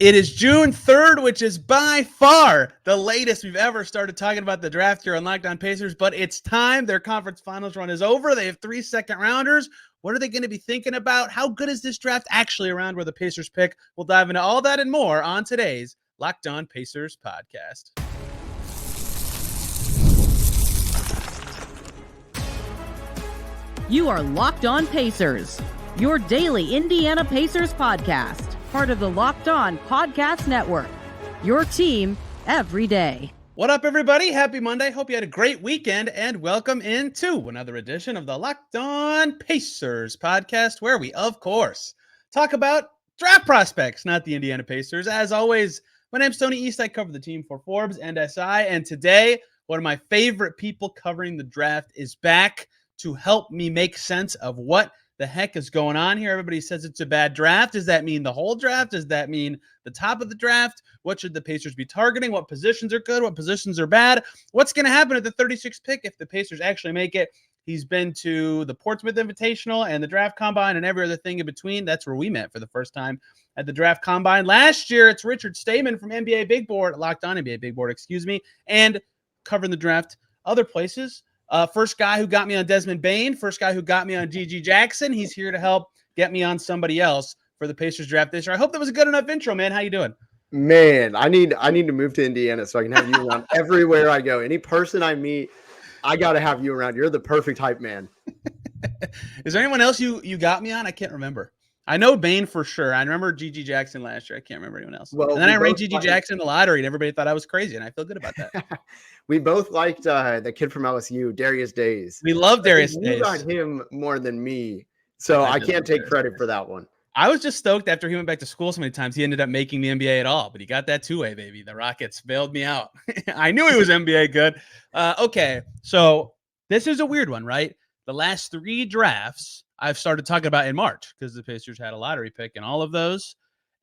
It is June 3rd, which is by far the latest we've ever started talking about the draft here on Locked On Pacers, but it's time. Their conference finals run is over. They have 3 second-rounders. What are they going to be thinking about? How good is this draft actually around where the Pacers pick? We'll dive into all that and more on today's Locked On Pacers podcast. You are Locked On Pacers, your daily Indiana Pacers podcast. Part of the Locked On Podcast Network, your team every day. What up, everybody? Happy Monday. Hope you had a great weekend, and welcome into another edition of the Locked On Pacers podcast, where we, of course, talk about draft prospects, not the Indiana Pacers. As always, my name's Tony East. I cover the team for Forbes and SI, and today, one of my favorite people covering the draft is back to help me make sense of what the heck is going on here. Everybody says it's a bad draft. Does that mean the whole draft? Does that mean the top of the draft? What should the Pacers be targeting? What positions are good? What positions are bad? What's going to happen at the 36th pick if the Pacers actually make it? He's been to the Portsmouth Invitational and the Draft Combine and every other thing in between. That's where we met for the first time at the Draft Combine. Last year, it's Richard Stayman from NBA Big Board, Locked On NBA Big Board, and covering the draft other places. First guy who got me on Desmond Bane, first guy who got me on G.G. Jackson. He's here to help get me on somebody else for the Pacers draft this year. I hope that was a good enough intro, man. How you doing? Man, I need to move to Indiana so I can have you around everywhere I go. Any person I meet, I got to have you around. You're the perfect hype man. Is there anyone else you got me on? I can't remember. I know Bane for sure. I remember G.G. Jackson last year. I can't remember anyone else. Well, and then I ranked G.G. Jackson in the lottery, and everybody thought I was crazy, and I feel good about that. We both liked the kid from LSU, Darius Days. We love Darius Days. You got him more than me, so I can't take credit for that one. I was just stoked after he went back to school so many times. He ended up making the NBA at all, but he got that two-way, baby. The Rockets bailed me out. I knew he was NBA good. Okay, so this is a weird one, right? The last 3 drafts I've started talking about in March because the Pacers had a lottery pick in all of those.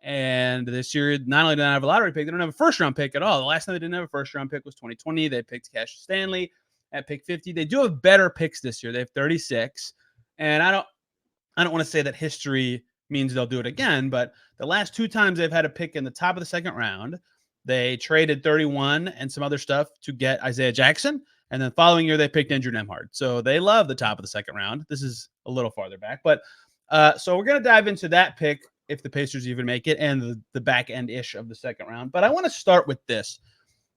And this year, not only do they have a lottery pick, they don't have a first-round pick at all. The last time they didn't have a first-round pick was 2020. They picked Cassius Stanley at pick 50. They do have better picks this year. They have 36. And I don't want to say that history means they'll do it again, but the last 2 times they've had a pick in the top of the second round, they traded 31 and some other stuff to get Isaiah Jackson. And then following year, they picked Andrew Nembhard. So they love the top of the second round. This is a little farther back. But so we're going to dive into that pick if the Pacers even make it and the back end-ish of the second round. But I want to start with this.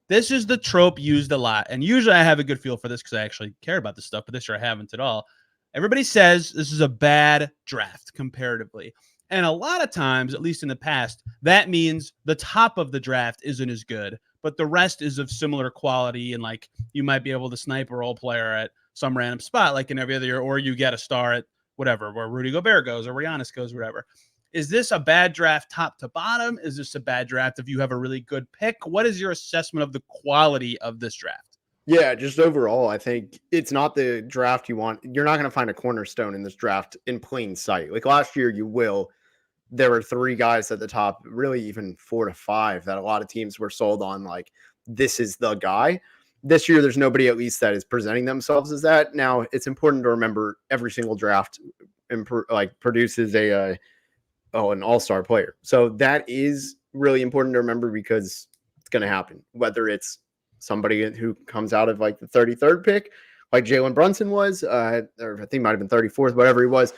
This is the trope used a lot. And usually I have a good feel for this because I actually care about this stuff. But this year I haven't at all. Everybody says this is a bad draft comparatively. And a lot of times, at least in the past, that means the top of the draft isn't as good, but the rest is of similar quality. And like you might be able to snipe a role player at some random spot, like in every other year, or you get a star at whatever, where Rudy Gobert goes or Giannis goes, whatever. Is this a bad draft top to bottom? Is this a bad draft if you have a really good pick? What is your assessment of the quality of this draft? Yeah, just overall, I think it's not the draft you want. You're not going to find a cornerstone in this draft in plain sight. Like last year, you will. There were 3 guys at the top, really even 4 to 5, that a lot of teams were sold on, like, this is the guy. This year, there's nobody at least that is presenting themselves as that. Now, it's important to remember every single draft produces an all-star player. So that is really important to remember because it's going to happen, whether it's somebody who comes out of like the 33rd pick, like Jalen Brunson was, or I think might have been 34th, whatever he was.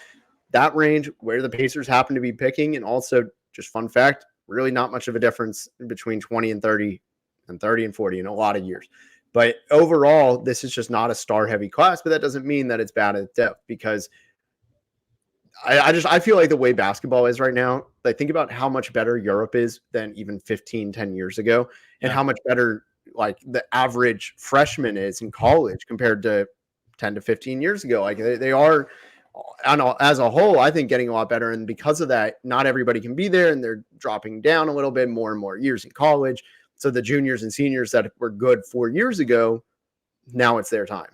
That range where the Pacers happen to be picking, and also just fun fact, really not much of a difference between 20 and 30 and 30 and 40 in a lot of years. But overall, this is just not a star-heavy class, but that doesn't mean that it's bad at depth because I feel like the way basketball is right now, like think about how much better Europe is than even 10 years ago, and how much better like the average freshman is in college compared to 10 to 15 years ago. Like they are, as a whole, I think getting a lot better. And because of that, not everybody can be there, and they're dropping down a little bit more and more years in college. So the juniors and seniors that were good 4 years ago, now it's their time.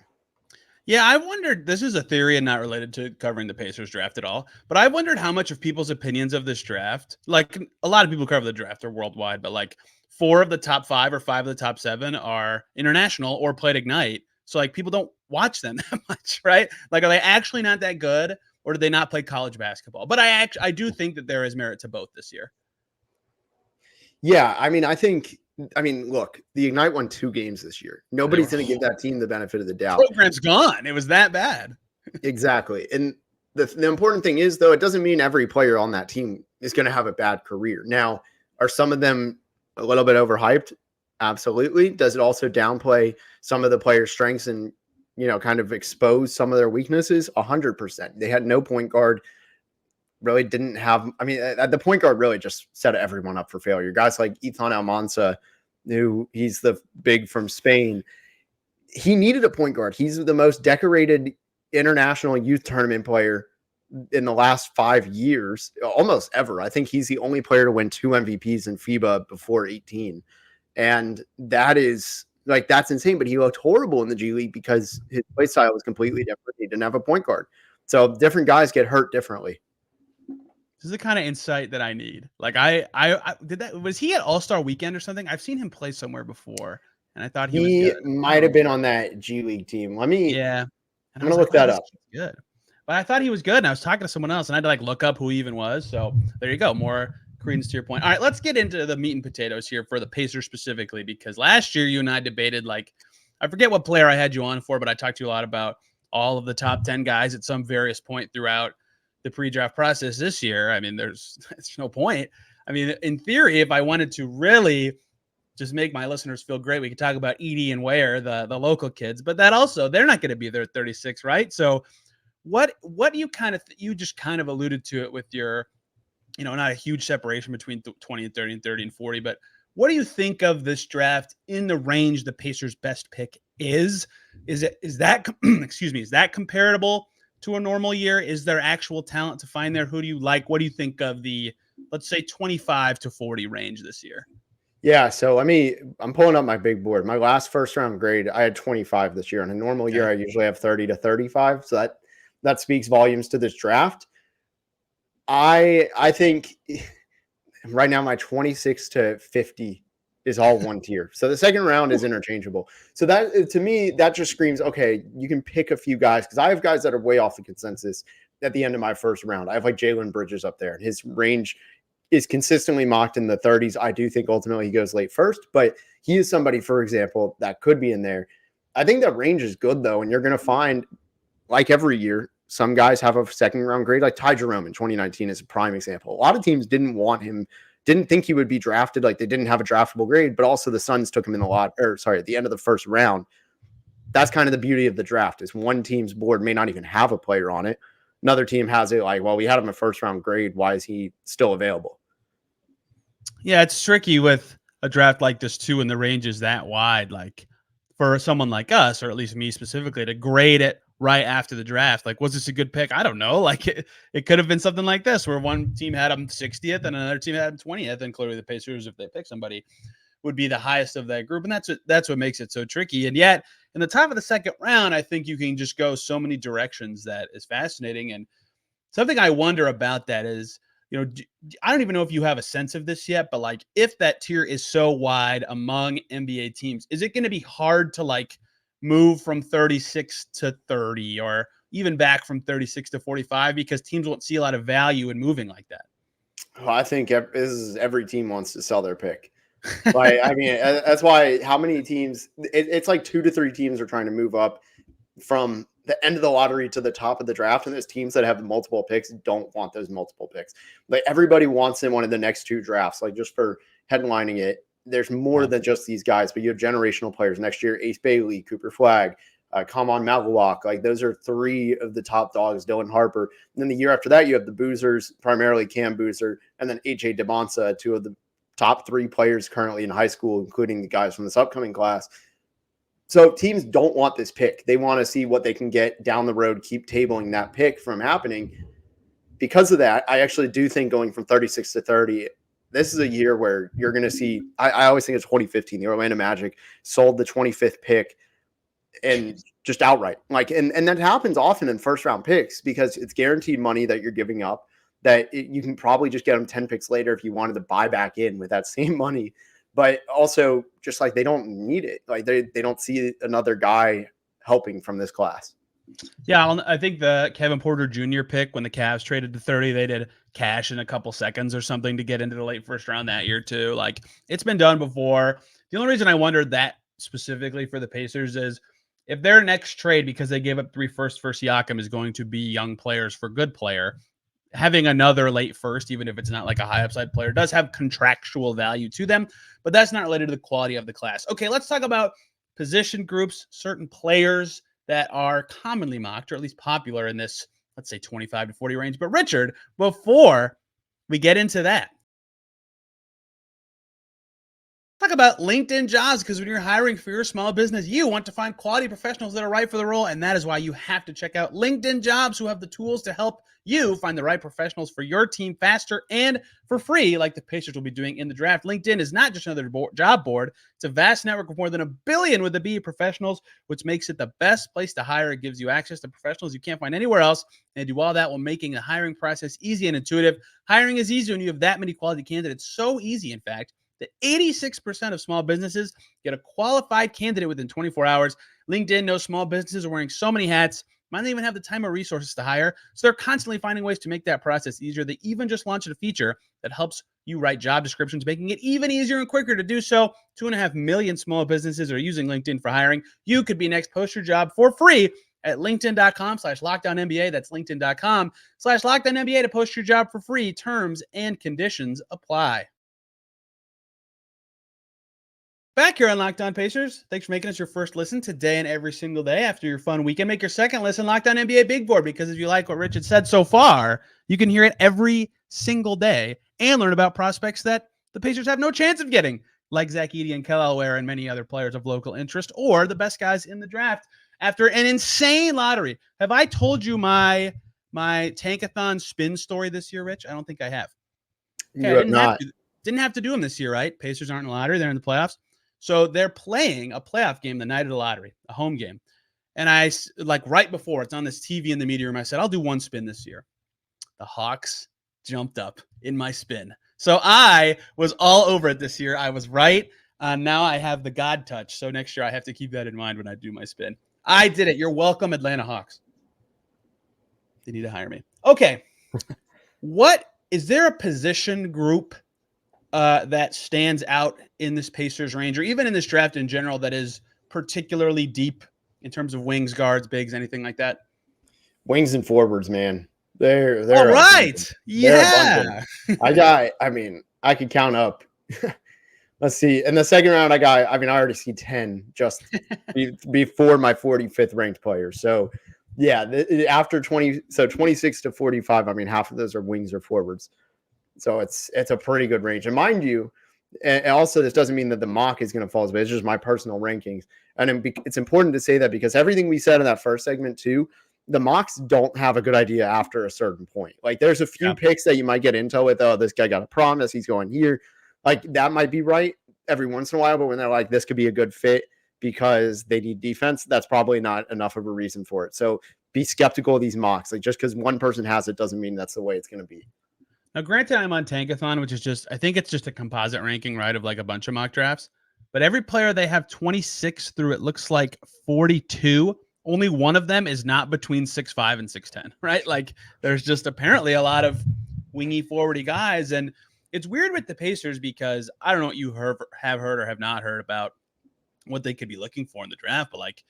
Yeah, I wondered, this is a theory and not related to covering the Pacers draft at all, but I wondered how much of people's opinions of this draft, like a lot of people cover the draft are worldwide, but like 4 of the top 5 or 5 of the top 7 are international or played Ignite. So like people don't watch them that much, right? Like, are they actually not that good, or do they not play college basketball? But I do think that there is merit to both this year. Yeah, I mean, look, the Ignite won 2 games this year. Nobody's going to give that team the benefit of the doubt. Program's gone. It was that bad. Exactly. And the important thing is, though, it doesn't mean every player on that team is going to have a bad career. Now, are some of them a little bit overhyped? Absolutely. Does it also downplay some of the players' strengths and, kind of expose some of their weaknesses? 100%. They had no point guard. Really didn't have. I mean, the point guard really just set everyone up for failure. Guys like Ethan Almanza, who he's the big from Spain. He needed a point guard. He's the most decorated international youth tournament player in the last 5 years, almost ever. I think he's the only player to win 2 MVPs in FIBA before 18. And that's insane. But he looked horrible in the G League because his play style was completely different. He didn't have a point guard. So different guys get hurt differently. This is the kind of insight that I need. Like I did that. Was he at All-Star Weekend or something? I've seen him play somewhere before, and I thought he was good. Might have been on that G League team. Yeah. I'm gonna look that up. Good, but I thought he was good. And I was talking to someone else, and I had to look up who he even was. So there you go. More credence to your point. All right, let's get into the meat and potatoes here for the Pacers specifically, because last year you and I debated I forget what player I had you on for, but I talked to you a lot about all of the top 10 guys at some various point throughout the pre-draft process this year. I mean, there's no point. I mean, in theory, if I wanted to really just make my listeners feel great, we could talk about Edie and Ware, the local kids, but that also, they're not going to be there at 36, right? So what do you you just kind of alluded to it with your, not a huge separation between 20 and 30 and 30 and 40, but what do you think of this draft in the range the Pacers' best pick is? Is that excuse me, is that comparable to a normal year? Is there actual talent to find there? Who do you like? What do you think of the, let's say, 25 to 40 range this year? Yeah, so I'm pulling up my big board. My last first round grade, I had 25 this year. In a normal year, I usually have 30 to 35. So that speaks volumes to this draft. I think right now my 26 to 50 is all one tier. So the second round is interchangeable. So that, to me, that just screams, okay, you can pick a few guys, because I have guys that are way off the consensus at the end of my first round. I have Jalen Bridges up there, and his range is consistently mocked in the 30s. I do think ultimately he goes late first, but he is somebody, for example, that could be in there. I think that range is good, though, and you're going to find, like every year, some guys have a second round grade, like Ty Jerome in 2019 is a prime example. A lot of teams didn't want him, didn't think he would be drafted. They didn't have a draftable grade, but also the Suns took him at the end of the first round. That's kind of the beauty of the draft, is one team's board may not even have a player on it. Another team has it we had him a first round grade. Why is he still available? Yeah, it's tricky with a draft like this too, and the range is that wide. For someone like us, or at least me specifically, to grade it right after the draft, was this a good pick? I don't know. It could have been something like this, where one team had him 60th and another team had him 20th, and clearly the Pacers, if they pick somebody, would be the highest of that group, and that's what makes it so tricky. And yet, in the top of the second round, I think you can just go so many directions that is fascinating. And something I wonder about that is, I don't even know if you have a sense of this yet, but if that tier is so wide among NBA teams, is it going to be hard to move from 36 to 30, or even back from 36 to 45, because teams won't see a lot of value in moving like that? Well, I think every team wants to sell their pick. That's why how many teams, it's 2 to 3 teams are trying to move up from the end of the lottery to the top of the draft. And there's teams that have multiple picks don't want those multiple picks. Everybody wants in one of the next 2 drafts, just for headlining it. There's more than just these guys, but you have generational players next year. Ace Bailey, Cooper Flagg, Kamon Malawak. Those are 3 of the top dogs, Dylan Harper. And then the year after that, you have the Boozers, primarily Cam Boozer, and then AJ DeBonsa, 2 of the top 3 players currently in high school, including the guys from this upcoming class. So teams don't want this pick. They want to see what they can get down the road, keep tabling that pick from happening. Because of that, I actually do think going from 36 to 30, this is a year where you're going to see, I always think it's 2015, the Orlando Magic sold the 25th pick and just outright. And that happens often in first round picks, because it's guaranteed money that you're giving up, that you can probably just get them 10 picks later if you wanted to buy back in with that same money. But also, just they don't need it. They don't see another guy helping from this class. Yeah, I think the Kevin Porter Jr. pick, when the Cavs traded to 30, they did cash in a couple seconds or something to get into the late first round that year too. Like it's been done before. The only reason I wondered that specifically for the Pacers is if their next trade, because they gave up 3 firsts for Siakam, is going to be young players for good player, having another late first, even if it's not like a high upside player, does have contractual value to them, but that's not related to the quality of the class. Okay, let's talk about position groups, certain players that are commonly mocked, or at least popular in this, let's say 25 to 40 range. But Richard, before we get into that, talk about LinkedIn jobs, because when you're hiring for your small business, you want to find quality professionals that are right for the role. And that is why you have to check out LinkedIn Jobs, who have the tools to help you find the right professionals for your team faster and for free, like the Pacers will be doing in the draft. LinkedIn is not just another job board. It's a vast network of more than 1 billion with the B professionals, which makes it the best place to hire. It gives you access to professionals you can't find anywhere else, and do all that while making the hiring process easy and intuitive. Hiring is easy when you have that many quality candidates. So easy, in fact, that 86% of small businesses get a qualified candidate within 24 hours. LinkedIn knows small businesses are wearing so many hats, might not even have the time or resources to hire, so they're constantly finding ways to make that process easier. They even just launched a feature that helps you write job descriptions, making it even easier and quicker to do so. 2.5 million small businesses are using LinkedIn for hiring. You could be next. Post your job for free at linkedin.com/LockedOnNBA. That's linkedin.com/LockedOnNBA to post your job for free. Terms and conditions apply. Back here on Locked On Pacers. Thanks for making us your first listen today and every single day after your fun weekend. Make your second listen Locked On NBA Big Board, because if you like what Richard said so far, you can hear it every single day and learn about prospects that the Pacers have no chance of getting, like Zach Edey and Kel Elware and many other players of local interest, or the best guys in the draft after an insane lottery. Have I told you my Tankathon spin story this year, Rich? I don't think I have. Okay, You have not. Didn't have to do them this year, right? Pacers aren't in the lottery. They're in the playoffs. So they're playing a playoff game the night of the lottery, a home game. And I, like right before, it's on this TV in the media room, I said, I'll do one spin this year. The Hawks jumped up in my spin. So I was all over it this year. I was right. Now I have the God touch. So next year I have to keep that in mind when I do my spin. I did it. You're welcome, Atlanta Hawks. They need to hire me. Okay. Is there a position group that stands out in this Pacers range, or even in this draft in general, that is particularly deep in terms of wings, guards, bigs, anything like that? Wings and forwards, man. They're all right. Yeah. I could count up. Let's see. In the second round, I already see 10 just before my 45th ranked player. So yeah, after 26 to 45, half of those are wings or forwards. So it's a pretty good range. And mind you, and also this doesn't mean that the mock is going to fall, but it's just my personal rankings. And it's important to say that, because everything we said in that first segment too, the mocks don't have a good idea after a certain point. Like there's a few picks that you might get intel with, oh, this guy got a promise, he's going here. Like that might be right every once in a while, but when they're like, this could be a good fit because they need defense, that's probably not enough of a reason for it. So be skeptical of these mocks. Like just because one person has it doesn't mean that's the way it's going to be. Now, granted, I'm on Tankathon, which is I think it's just a composite ranking, right, of like a bunch of mock drafts. But every player they have 26 through, it looks like 42. Only one of them is not between 6'5" and 6'10", right? Like there's just apparently a lot of wingy, forwardy guys. And it's weird with the Pacers, because I don't know what you have heard or have not heard about what they could be looking for in the draft, but like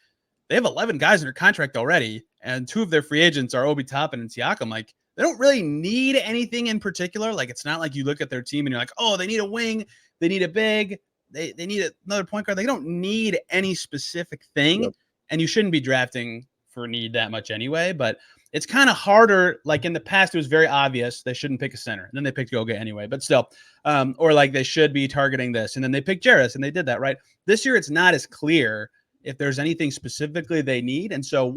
they have 11 guys under contract already, and 2 of their free agents are Obi Toppin and Siakam. Like they don't really need anything in particular. Like it's not like you look at their team and you're like, oh, they need a wing, they need a big, they need another point guard. They don't need any specific thing. Yep. And you shouldn't be drafting for need that much anyway. But it's kind of harder. Like in the past, it was very obvious they shouldn't pick a center, and then they picked Goga anyway. But still, or like they should be targeting this, and then they picked Jarris, and they did that, right? This year, it's not as clear if there's anything specifically they need. And so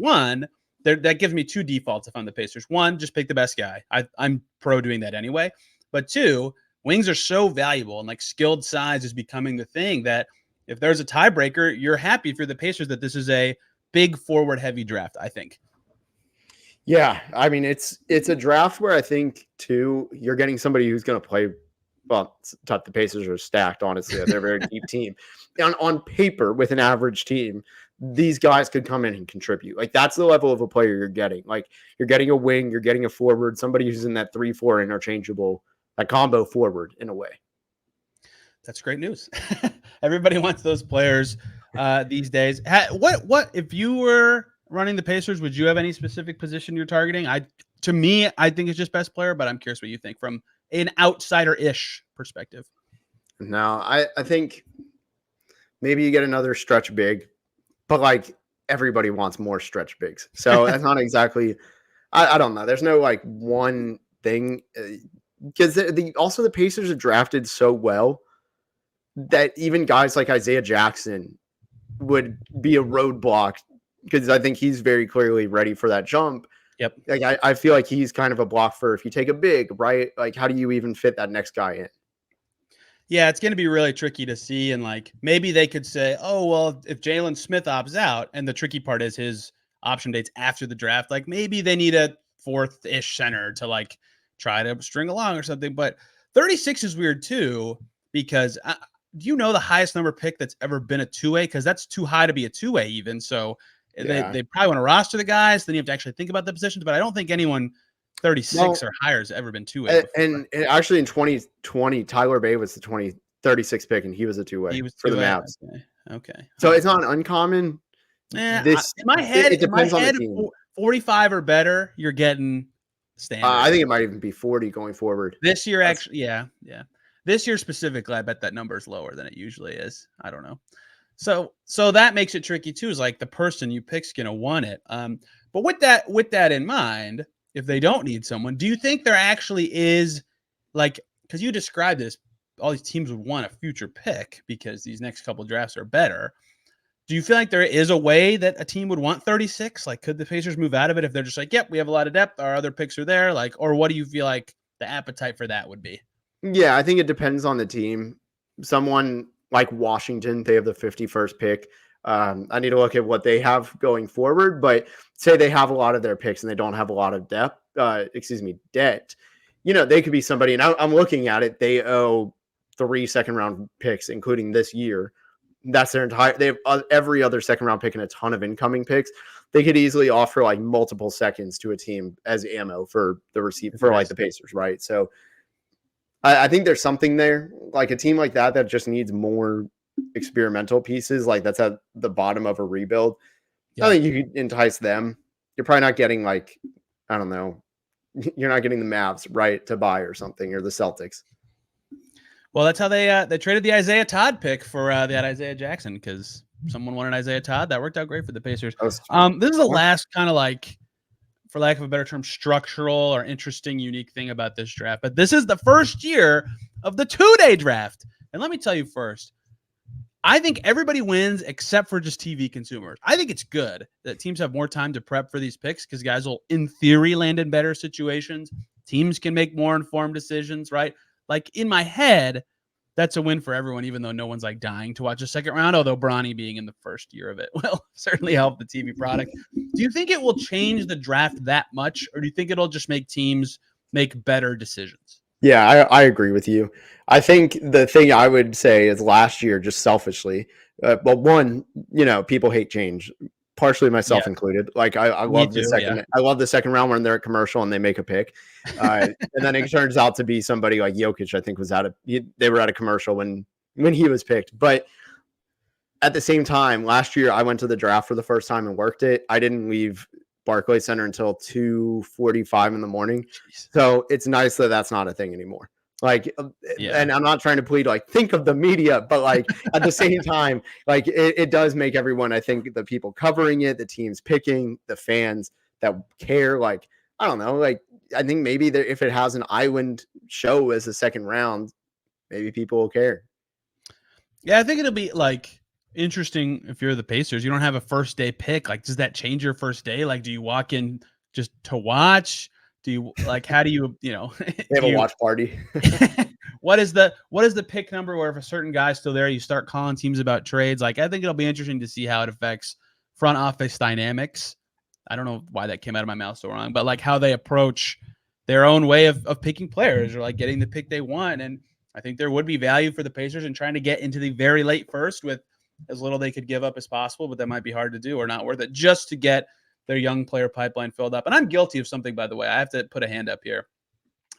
that gives me 2 defaults if I'm the Pacers. 1, just pick the best guy. I'm pro doing that anyway. But 2, wings are so valuable, and like skilled size is becoming the thing that if there's a tiebreaker, you're happy for the Pacers that this is a big forward heavy draft, I think. Yeah. It's a draft where I think too, you're getting somebody who's going to play. Well, the Pacers are stacked, honestly. They're a very deep team. On paper, with an average team, these guys could come in and contribute. Like, that's the level of a player you're getting. Like, you're getting a wing, you're getting a forward, somebody who's in that 3-4 interchangeable, that combo forward in a way. That's great news. Everybody wants those players these days. What if you were running the Pacers, would you have any specific position you're targeting? To me, I think it's just best player, but I'm curious what you think from an outsider-ish perspective. No, I think maybe you get another stretch big, but like everybody wants more stretch bigs. So that's not exactly, I don't know. There's no like one thing, because also the Pacers are drafted so well that even guys like Isaiah Jackson would be a roadblock, because I think he's very clearly ready for that jump. Yep. Like I feel like he's kind of a block for if you take a big, right? Like, how do you even fit that next guy in? Yeah, it's going to be really tricky to see. And like, maybe they could say, oh, well, if Jalen Smith opts out, and the tricky part is his option dates after the draft, like maybe they need a fourth-ish center to like try to string along or something. But 36 is weird too, because do you know the highest number pick that's ever been a two-way? Because that's too high to be a two-way even. So they probably want to roster the guys. Then you have to actually think about the positions. But I don't think anyone 36 or higher has ever been two-way. And actually in 2020, Tyler Bay was the 36 pick, and he was a two-way for the Mavs. Okay. So it's not uncommon. In my head, it depends on the team. 45 or better, you're getting standard. I think it might even be 40 going forward. This year, actually, yeah. This year specifically, I bet that number is lower than it usually is. I don't know. So that makes it tricky too. Is like the person you pick's gonna want it. But with that in mind, if they don't need someone, do you think there actually is, like, because you described this, all these teams would want a future pick because these next couple drafts are better. Do you feel like there is a way that a team would want 36? Like, could the Pacers move out of it if they're just like, yep, we have a lot of depth, our other picks are there? Like, or what do you feel like the appetite for that would be? Yeah, I think it depends on the team. Someone like Washington, they have the 51st pick. I need to look at what they have going forward, but say they have a lot of their picks and they don't have a lot of debt. You know, they could be somebody, and I'm looking at it. They owe 3 second-round picks, including this year. That's their entire. They have every other second-round pick and a ton of incoming picks. They could easily offer like multiple seconds to a team as ammo for the receiver for like the Pacers, right? So I think there's something there, like a team like that just needs more experimental pieces. Like that's at the bottom of a rebuild. Yeah. I think you could entice them. You're probably not getting like, I don't know, you're not getting the Mavs right to buy or something, or the Celtics. Well, that's how they traded the Isaiah Todd pick for that Isaiah Jackson, because someone wanted Isaiah Todd. That worked out great for the Pacers. This is the last kind of like, for lack of a better term, structural or interesting, unique thing about this draft. But this is the first year of the 2-day draft. And let me tell you first, I think everybody wins except for just TV consumers. I think it's good that teams have more time to prep for these picks because guys will, in theory, land in better situations. Teams can make more informed decisions, right? Like in my head, that's a win for everyone, even though no one's like dying to watch a second round, although Bronny being in the first year of it will certainly help the TV product. Do you think it will change the draft that much, or do you think it'll just make teams make better decisions? Yeah, I agree with you. I think the thing I would say is last year, just selfishly, one, you know, people hate change, partially myself included. Like I love the second. Yeah. I love the second round when they're at commercial and they make a pick, and then it turns out to be somebody like Jokic. I think they were at a commercial when he was picked. But at the same time, last year I went to the draft for the first time and worked it. I didn't leave Barclays Center until 2:45 in the morning. Jeez. So it's nice that that's not a thing anymore. Like, and I'm not trying to plead, like, think of the media, but like at the same time, like it does make everyone, I think the people covering it, the teams picking, the fans that care, like, I don't know, like, I think maybe if it has an island show as a second round, maybe people will care. Yeah, I think it'll be like interesting if you're the Pacers. You don't have a first day pick. Like, does that change your first day? Like, do you walk in just to watch? Do you like, how do you they have a watch party? What is the pick number where if a certain guy's still there, you start calling teams about trades? Like, I think it'll be interesting to see how it affects front office dynamics. I don't know why that came out of my mouth so wrong, but like how they approach their own way of picking players or like getting the pick they want. And I think there would be value for the Pacers in trying to get into the very late first with as little they could give up as possible, but that might be hard to do or not worth it just to get their young player pipeline filled up. And I'm guilty of something, by the way. I have to put a hand up here.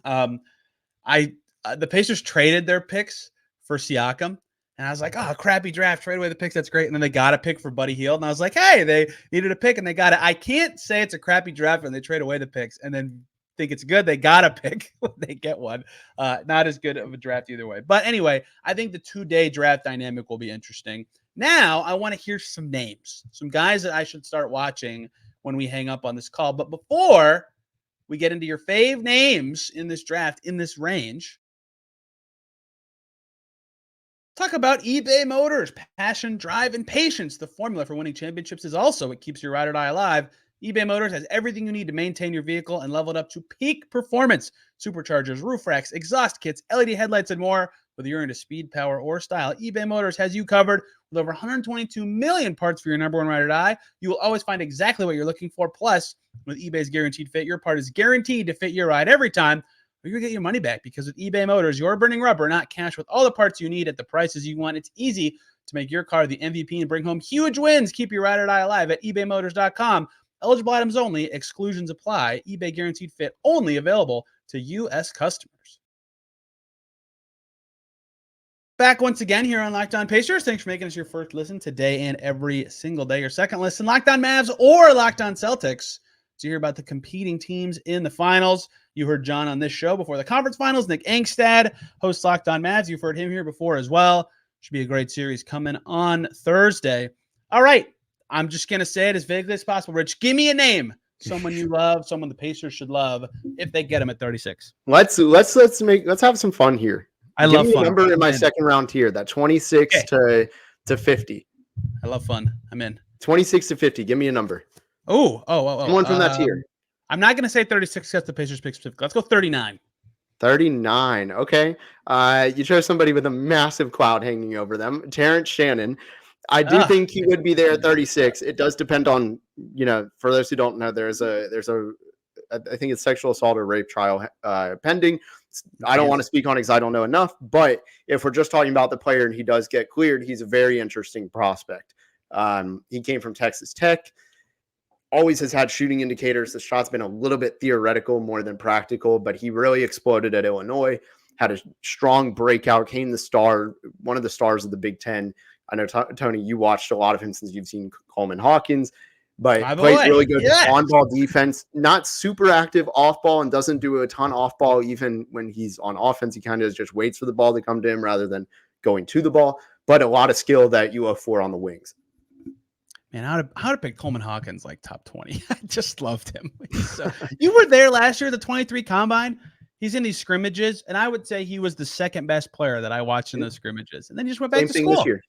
The Pacers traded their picks for Siakam. And I was like, oh, crappy draft, trade away the picks. That's great. And then they got a pick for Buddy Hield. And I was like, hey, they needed a pick and they got it. I can't say it's a crappy draft when they trade away the picks and then think it's good. They got a pick when they get one. Not as good of a draft either way. But anyway, I think the 2-day draft dynamic will be interesting. Now, I want to hear some names, some guys that I should start watching when we hang up on this call. But before we get into your fave names in this draft, in this range, talk about eBay Motors. Passion, drive, and patience. The formula for winning championships is also what keeps your ride or die alive. eBay Motors has everything you need to maintain your vehicle and level it up to peak performance. Superchargers, roof racks, exhaust kits, LED headlights, and more. Whether you're into speed, power, or style, eBay Motors has you covered. With over 122 million parts for your number one ride or die, you will always find exactly what you're looking for. Plus, with eBay's guaranteed fit, your part is guaranteed to fit your ride every time. You're going to get your money back because with eBay Motors, you're burning rubber, not cash. With all the parts you need at the prices you want, it's easy to make your car the MVP and bring home huge wins. Keep your ride or die alive at ebaymotors.com. Eligible items only. Exclusions apply. eBay guaranteed fit only available to U.S. customers. Back once again here on Locked On Pacers. Thanks for making us your first listen today and every single day. Your second listen, Locked On Mavs or Locked On Celtics. To hear about the competing teams in the finals. You heard John on this show before the conference finals. Nick Angstad hosts Locked On Mavs. You've heard him here before as well. Should be a great series coming on Thursday. All right. I'm just going to say it as vaguely as possible. Rich, give me a name. Someone you love, someone the Pacers should love if they get him at 36. Let's have some fun here. I love fun. Number in my second round tier, that 26 to 50. I love fun. I'm in. 26 to 50. Give me a number. Oh. Someone from that tier. I'm not going to say 36 because the Pacers pick specific. Let's go 39. 39. Okay. You chose somebody with a massive cloud hanging over them. Terrence Shannon. I do think he would be there at 36. It does depend on, for those who don't know, there's a I think it's sexual assault or rape trial pending. I don't want to speak on it because I don't know enough, but if we're just talking about the player and he does get cleared, he's a very interesting prospect. He came from Texas Tech, always has had shooting indicators. The shot's been a little bit theoretical more than practical, but he really exploded at Illinois, had a strong breakout, came one of the stars of the Big Ten. I know, Tony, you watched a lot of him since you've seen Coleman Hawkins, but plays really good on-ball defense, not super active off-ball and doesn't do a ton off-ball. Even when he's on offense, he kind of just waits for the ball to come to him rather than going to the ball, but a lot of skill that you look for on the wings. Man, how to pick Coleman Hawkins like top 20. I just loved him. You were there last year, the 23 Combine. He's in these scrimmages, and I would say he was the second best player that I watched in those scrimmages. And then he just went back to school. This year.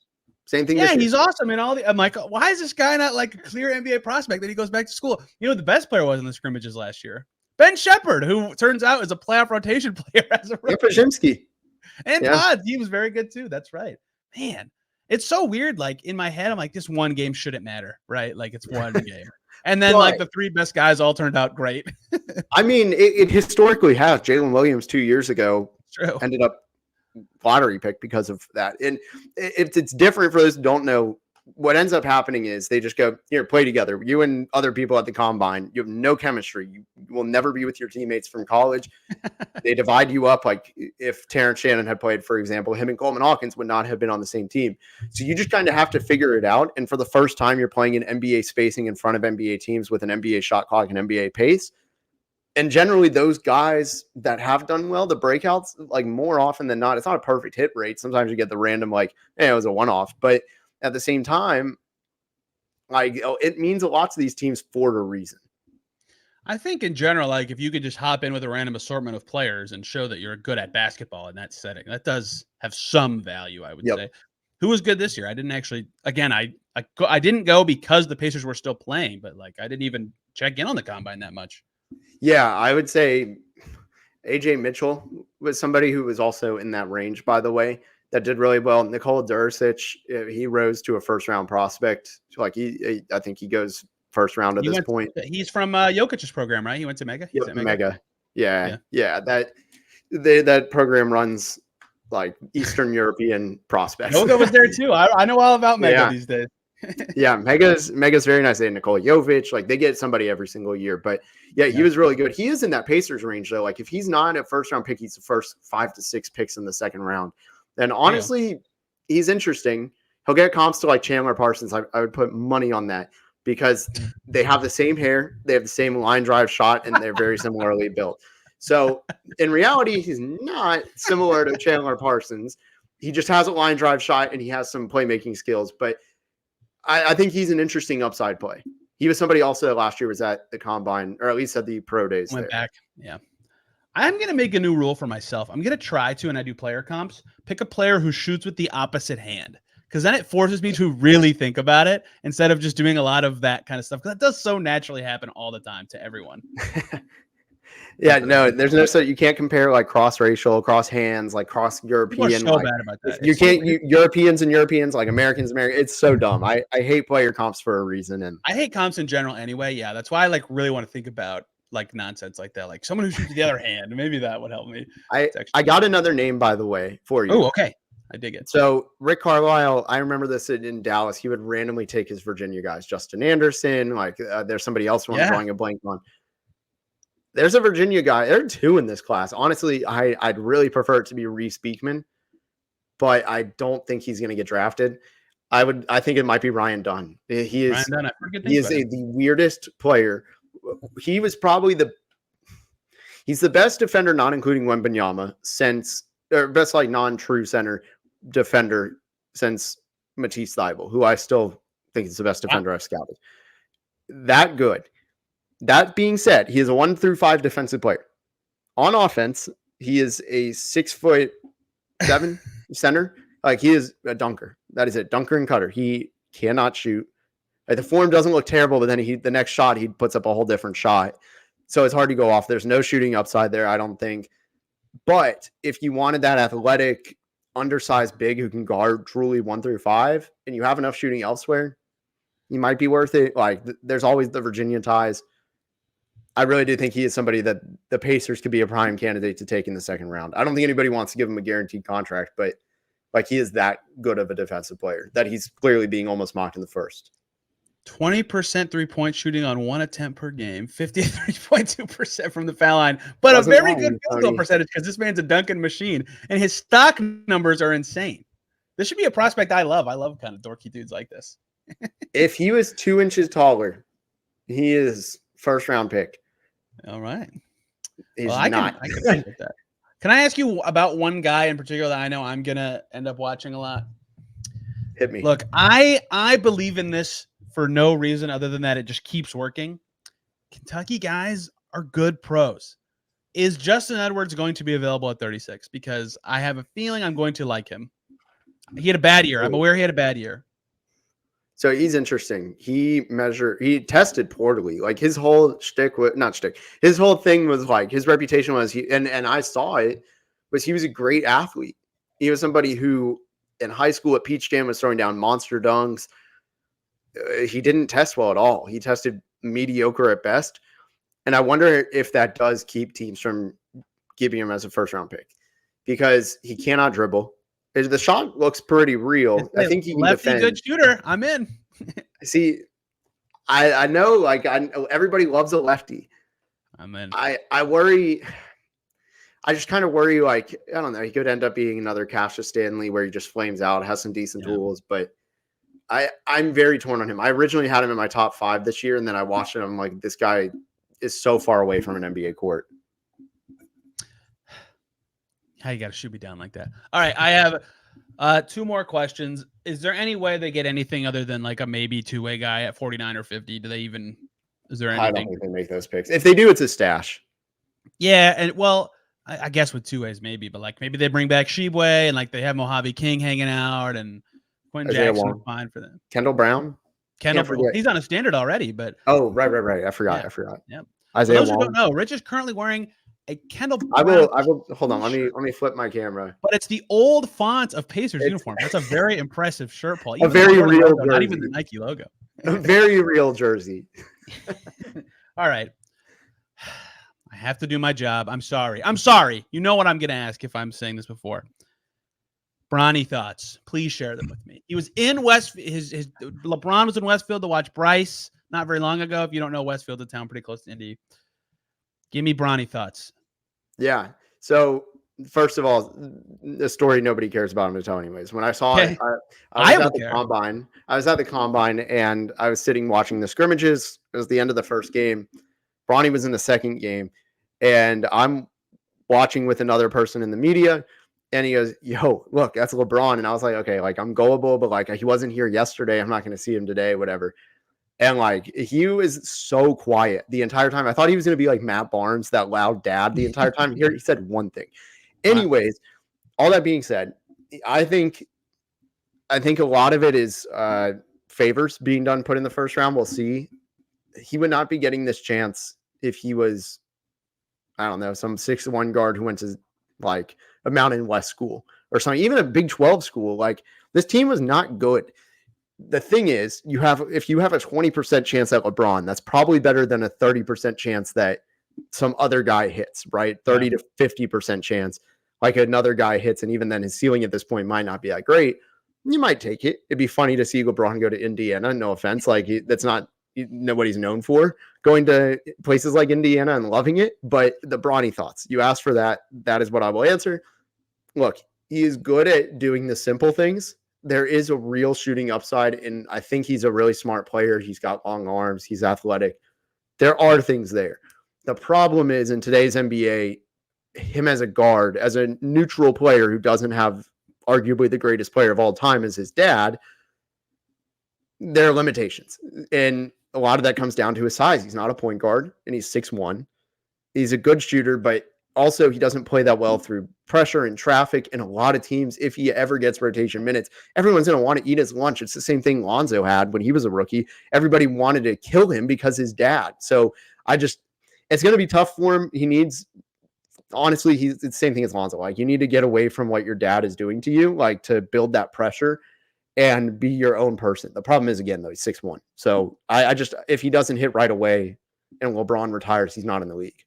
Same thing. Yeah, he's awesome. And I'm like, why is this guy not like a clear NBA prospect that he goes back to school? You know, the best player was in the scrimmages last year. Ben Shepherd, who turns out is a playoff rotation player as a rookie. Pajimski. And Pods, he was very good too. That's right. Man, it's so weird. Like in my head, I'm like, this one game shouldn't matter, right? Like it's one game. And then like the three best guys all turned out great. I mean, it historically has. Jalen Williams 2 years ago ended up lottery pick because of that. And it's different for those who don't know. What ends up happening is they just go, here, play together. You and other people at the combine, you have no chemistry. You will never be with your teammates from college. They divide you up. Like if Terrence Shannon had played, for example, him and Coleman Hawkins would not have been on the same team. So you just kind of have to figure it out. And for the first time, you're playing an NBA spacing in front of NBA teams with an NBA shot clock and NBA pace. And generally those guys that have done well, the breakouts, like more often than not, it's not a perfect hit rate. Sometimes you get the random, like, hey, it was a one-off, but at the same time, like it means a lot to these teams for a reason. I think in general, like if you could just hop in with a random assortment of players and show that you're good at basketball in that setting, that does have some value, I would say. Who was good this year? I didn't actually, again, I didn't go because the Pacers were still playing, but like I didn't even check in on the combine that much. Yeah, I would say AJ Mitchell was somebody who was also in that range, by the way, that did really well. Nikola Dursic, he rose to a first-round prospect. Like I think he goes first round at this point. He's from Jokic's program, right? He went to Mega. Mega. Yeah. That program runs like Eastern European prospects. Yoga was there too. I know all about Mega these days. Yeah, Mega's very nice. They had Nikola Jovic. Like they get somebody every single year. But yeah, he was really good. He is in that Pacers range though. Like if he's not a first round pick, he's the first 5 to 6 picks in the second round. And honestly, he's interesting. He'll get comps to like Chandler Parsons. I would put money on that because they have the same hair, they have the same line drive shot, and they're very similarly built. So in reality, he's not similar to Chandler Parsons. He just has a line drive shot and he has some playmaking skills. But I think he's an interesting upside play. He was somebody also that last year was at the combine, or at least at the pro days. Went back. Yeah. I'm going to make a new rule for myself. I'm going to try to, and I do player comps, pick a player who shoots with the opposite hand. Because then it forces me to really think about it instead of just doing a lot of that kind of stuff. Because that does so naturally happen all the time to everyone. Yeah, no, there's no, so you can't compare like cross-racial, cross-hands, like cross-European. People are so like, bad about that. You can't, Europeans and Europeans, like Americans, it's so dumb. I hate player comps for a reason. And I hate comps in general anyway. Yeah, that's why I like really want to think about like nonsense like that. Like someone who shoots the other hand. Maybe that would help me. I got another name, by the way, for you. Oh, okay. I dig it. So Rick Carlisle, I remember this in Dallas. He would randomly take his Virginia guys, Justin Anderson. Like there's somebody else who I'm drawing a blank on. There's a Virginia guy. There are 2 in this class. Honestly, I'd really prefer it to be Reese Beekman, but I don't think he's going to get drafted. I think it might be Ryan Dunn. He is the weirdest player. He was probably he's the best defender, not including Wembanyama, or best like non-true center defender since Matisse Thybulle, who I still think is the best defender I've scouted. That good. That being said, he is a 1 through 5 defensive player. On offense, he is a 6'7" center. Like he is a dunker. That is it. Dunker and cutter. He cannot shoot. Like, the form doesn't look terrible, but then the next shot, he puts up a whole different shot. So it's hard to go off. There's no shooting upside there, I don't think. But if you wanted that athletic, undersized big who can guard truly 1 through 5, and you have enough shooting elsewhere, you might be worth it. Like there's always the Virginia ties. I really do think he is somebody that the Pacers could be a prime candidate to take in the second round. I don't think anybody wants to give him a guaranteed contract, but like he is that good of a defensive player that he's clearly being almost mocked in the first. 20% 3-point shooting on 1 attempt per game, 53.2% from the foul line, but a very good field goal percentage because this man's a dunking machine, and his stock numbers are insane. This should be a prospect I love. I love kind of dorky dudes like this. If he was 2 inches taller, he is first round pick. All right. He's I not. can with that. Can I ask you about one guy in particular that I know I'm going to end up watching a lot? Hit me. Look, I believe in this for no reason other than that it just keeps working. Kentucky guys are good pros. Is Justin Edwards going to be available at 36? Because I have a feeling I'm going to like him. He had a bad year. I'm aware he had a bad year. So he's interesting. He tested poorly. Like his whole his whole thing was like, his reputation was and I saw it, was he was a great athlete. He was somebody who in high school at Peach Jam was throwing down monster dunks. He didn't test well at all. He tested mediocre at best. And I wonder if that does keep teams from giving him as a first round pick because he cannot dribble. The shot looks pretty real. I think he can defend. Good shooter. I'm in. See, I know, like everybody loves a lefty. I'm in. I worry. I just kind of worry, like, I don't know, he could end up being another Cassius Stanley where he just flames out, has some decent tools, but I'm very torn on him. I originally had him in my top 5 this year, and then I watched him. I'm like, this guy is so far away from an NBA court. How you got to shoot me down like that? All right, I have 2 more questions. Is there any way they get anything other than like a maybe 2-way guy at 49 or 50? Do they even? Is there anything? I don't think they make those picks. If they do, it's a stash. Yeah, and well, I guess with 2-ways maybe, but like maybe they bring back Shebway and like they have Mojave King hanging out and Quinn Jackson fine for them. Kendall Brown. He's on a standard already, but right. I forgot. Yep. Isaiah For those Wong. who don't know, Rich is currently wearing a Kendall Brown. I will hold on. Let me flip my camera. But it's the old font of Pacers uniform. That's a very impressive shirt, Paul. A very real logo, not even the Nike logo. A very real jersey. All right. I have to do my job. I'm sorry. You know what I'm going to ask if I'm saying this before. Bronny thoughts. Please share them with me. He was in his LeBron was in Westfield to watch Bryce not very long ago. If you don't know, Westfield's a town pretty close to Indy. Give me Bronny thoughts. Yeah. So first of all, the story nobody cares about him to tell anyways. When I saw it, I was at the combine. I was at the combine and I was sitting watching the scrimmages. It was the end of the first game. Bronny was in the second game, and I'm watching with another person in the media. And he goes, yo, look, that's LeBron. And I was like, okay, like I'm gullible, but like he wasn't here yesterday. I'm not going to see him today, whatever. And like he was so quiet the entire time. I thought he was going to be like Matt Barnes, that loud dad the entire time. He said one thing. Anyways, all that being said, I think a lot of it is favors being done, put in the first round. We'll see. He would not be getting this chance if he was, I don't know, some 6'1" guard who went to like a Mountain West school or something, even a Big 12 school. Like this team was not good. The thing is, if you have a 20% chance at LeBron, that's probably better than a 30% chance that some other guy hits, right? 30 to 50% chance like another guy hits. And even then his ceiling at this point might not be that great. You might take it. It'd be funny to see LeBron go to Indiana. No offense. Like that's not what he's known for, going to places like Indiana and loving it. But the Bronny thoughts, you asked for that. That is what I will answer. Look, he is good at doing the simple things. There is a real shooting upside, and I think he's a really smart player. He's got long arms. He's athletic. There are things there. The problem is in today's NBA, him as a guard, as a neutral player who doesn't have arguably the greatest player of all time as his dad, there are limitations. And a lot of that comes down to his size. He's not a point guard, and he's 6'1". He's a good shooter, but also he doesn't play that well through pressure and traffic. And a lot of teams, if he ever gets rotation minutes, everyone's going to want to eat his lunch. It's the same thing Lonzo had when he was a rookie. Everybody wanted to kill him because his dad. So it's going to be tough for him. He needs, honestly, it's the same thing as Lonzo. Like you need to get away from what your dad is doing to you, like to build that pressure and be your own person. The problem is, again, though, he's 6'1". So if he doesn't hit right away and LeBron retires, he's not in the league.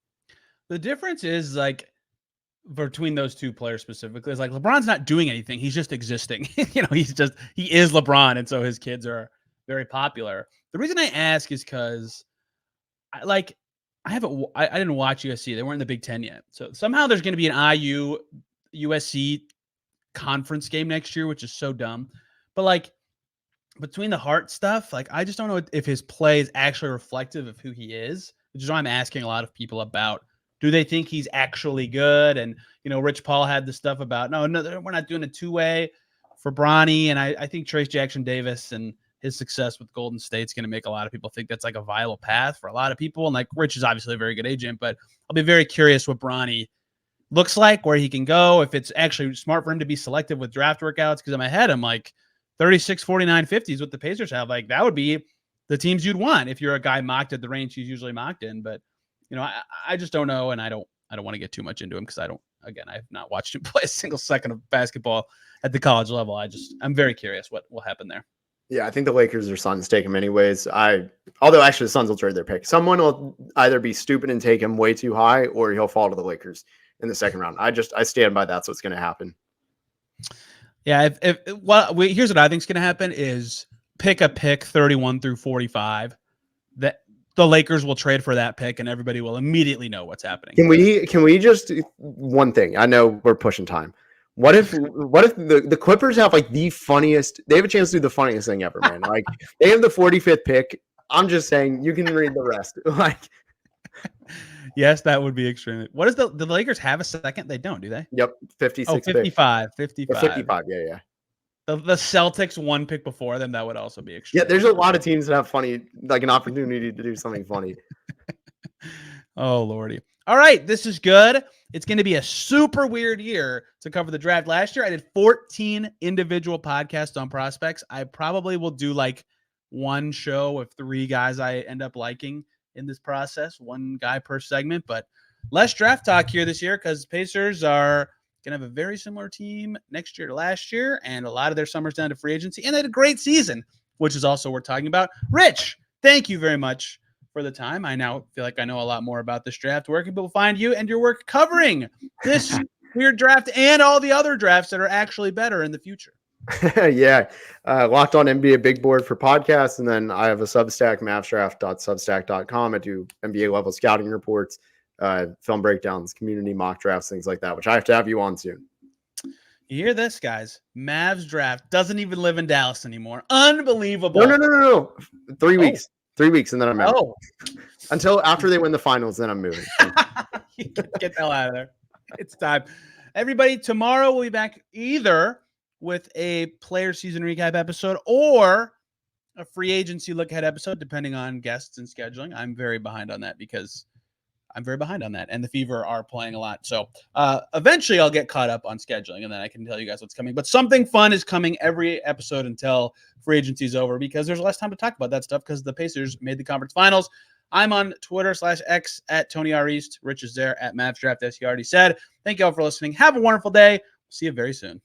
The difference is like between those two players specifically is like LeBron's not doing anything. He's just existing. He is LeBron. And so his kids are very popular. The reason I ask is because I didn't watch USC. They weren't in the Big Ten yet. So somehow there's going to be an IU USC conference game next year, which is so dumb. But like between the heart stuff, like I just don't know if his play is actually reflective of who he is, which is why I'm asking a lot of people about, do they think he's actually good? And, Rich Paul had the stuff about, no, we're not doing a two-way for Bronny. And I think Trace Jackson Davis and his success with Golden State's going to make a lot of people think that's like a viable path for a lot of people. And like Rich is obviously a very good agent, but I'll be very curious what Bronny looks like, where he can go, if it's actually smart for him to be selective with draft workouts. Because in my head, I'm like 36, 49, 50 is what the Pacers have. Like that would be the teams you'd want if you're a guy mocked at the range he's usually mocked in. But I just don't know, and I don't want to get too much into him because I have not watched him play a single second of basketball at the college level. I'm very curious what will happen there. Yeah, I think the Lakers or Suns take him anyways. Although actually the Suns will trade their pick. Someone will either be stupid and take him way too high, or he'll fall to the Lakers in the second round. I stand by that's what's going to happen. Yeah, here's what I think is going to happen is pick a pick 31 through 45 that the Lakers will trade for that pick and everybody will immediately know what's happening. Can we just one thing? I know we're pushing time. What if the Clippers have like they have a chance to do the funniest thing ever, man. Like they have the 45th pick. I'm just saying you can read the rest. Like yes, that would be extremely. What is the Lakers have a second? They don't, do they? Yep. 56. 55. 55. Yeah. The Celtics one pick before them, that would also be extreme. Yeah, there's a lot of teams that have an opportunity to do something funny. Oh, Lordy. All right, this is good. It's going to be a super weird year to cover the draft. Last year, I did 14 individual podcasts on prospects. I probably will do like one show with 3 guys I end up liking in this process, 1 guy per segment, but less draft talk here this year because Pacers are going to have a very similar team next year to last year, and a lot of their summers down to free agency, and they had a great season, which is also what we're talking about. Rich, thank you very much for the time. I now feel like I know a lot more about this draft. Where can people find you and your work covering this weird draft and all the other drafts that are actually better in the future. Yeah. Locked On NBA big board for podcasts. And then I have a Substack, mavsdraft.substack.com. I do NBA level scouting reports, film breakdowns, community mock drafts, things like that, which I have to have you on soon. You hear this, guys? Mavs draft doesn't even live in Dallas anymure. Unbelievable. No. 3 weeks. 3 weeks, and then I'm out. Oh. Until after they win the finals, then I'm moving. Get the hell out of there. It's time. Everybody, tomorrow we'll be back either with a player season recap episode or a free agency look ahead episode, depending on guests and scheduling. I'm very behind on that, and the Fever are playing a lot. So eventually I'll get caught up on scheduling, and then I can tell you guys what's coming. But something fun is coming every episode until free agency is over, because there's less time to talk about that stuff because the Pacers made the conference finals. I'm on Twitter/X at Tony R. East. Rich is there at MavsDraft, as he already said. Thank you all for listening. Have a wonderful day. See you very soon.